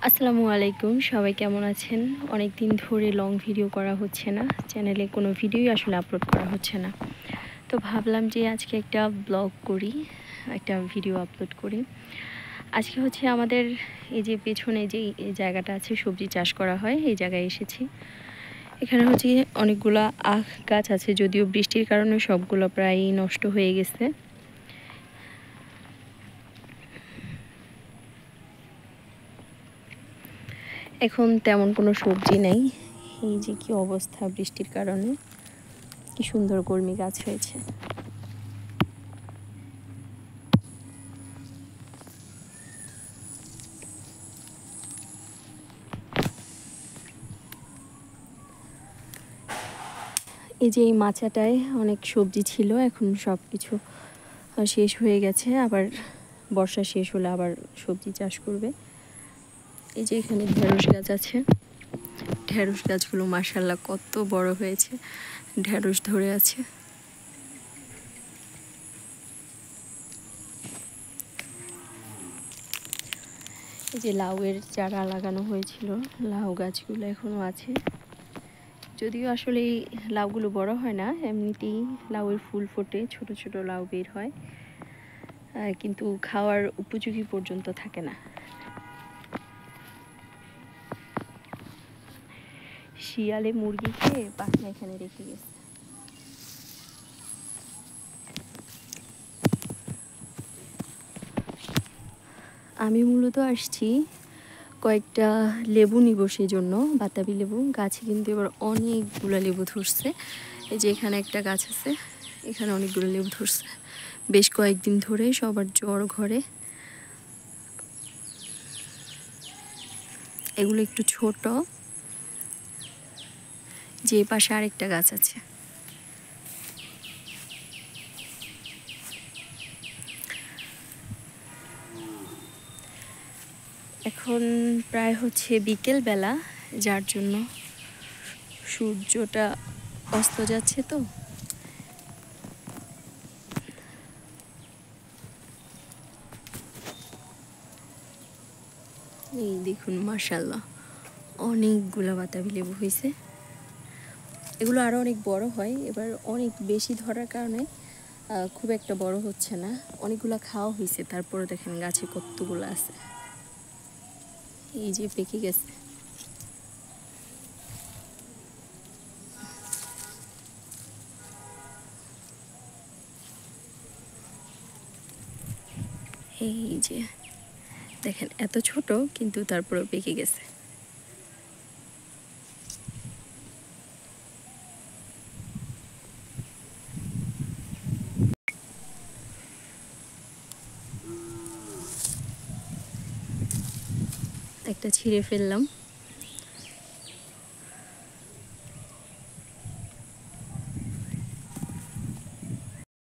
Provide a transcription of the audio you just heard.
আসসালামু আলাইকুম, সবাই কেমন আছেন? অনেক দিন ধরে লং ভিডিও করা হচ্ছে না, চ্যানেলে কোনো ভিডিওই আসলে আপলোড করা হচ্ছে না। তো ভাবলাম যে আজকে একটা ব্লগ করি, একটা ভিডিও আপলোড করি। আজকে হচ্ছে আমাদের এই যে পেছনে যে জায়গাটা আছে সবজি চাষ করা হয়, এই জায়গায় এসেছি। এখানে হচ্ছে অনেকগুলা আখ গাছ আছে, যদিও বৃষ্টির কারণে সবগুলো প্রায় নষ্ট হয়ে গেছে। এখন তেমন কোনো সবজি নেই। এই যে কি অবস্থা, বৃষ্টির কারণে কি সুন্দর কলমি গাছ হয়েছে। এই যে এই মাচাটায় অনেক সবজি ছিল, এখন সব কিছু শেষ হয়ে গেছে। আবার বর্ষা শেষ হলে আবার সবজি চাষ করবে। এই যে এখানে ঢেঁড়স গাছ আছে, ঢেঁড়স গাছগুলো মাশাআল্লাহ কত বড় হয়েছে, ঢেঁড়স ধরে আছে। এই যে লাউয়ের চারা লাগানো হয়েছিল, লাউ গাছগুলো এখনো আছে। যদিও আসলে এই লাউগুলো বড় হয় না, এমনিতেই লাউয়ের ফুল ফোটে, ছোট ছোট লাউ বের হয়, কিন্তু খাওয়ার উপযোগী পর্যন্ত থাকে না। শিয়ালে মুরগি খেয়ে পাখনা এখানে রেখে গেছে। আমি মূলত আসছি কয়েকটা লেবু নিব, সেই জন্য বাতাবি লেবু। গাছে কিন্তু এবার অনেকগুলো লেবু ধরছে। এই যে এখানে একটা গাছ আছে, এখানে অনেকগুলো লেবু ধরছে। বেশ কয়েকদিন ধরে সবার জ্বর ঘরে। এগুলো একটু ছোট। যে পাশে আরেকটা গাছ আছে। এখন প্রায় হচ্ছে বিকেল বেলা, যার জন্য সূর্যটা অস্ত যাচ্ছে। তো এই দেখুন মাশাআল্লাহ অনেকগুলো বাতাবি লেবু হয়েছে। এগুলো আরও অনেক বড় হয়, এবার অনেক বেশি ধরার কারণে খুব একটা বড় হচ্ছে না। অনেকগুলো খাওয়া হয়েছে, তারপরে দেখেন গাছে কতগুলো আছে। এই যে পেকে গেছে। এই যে দেখেন এত ছোট, কিন্তু তারপরেও পেকে গেছে। একটা ছিঁড়ে ফেললাম।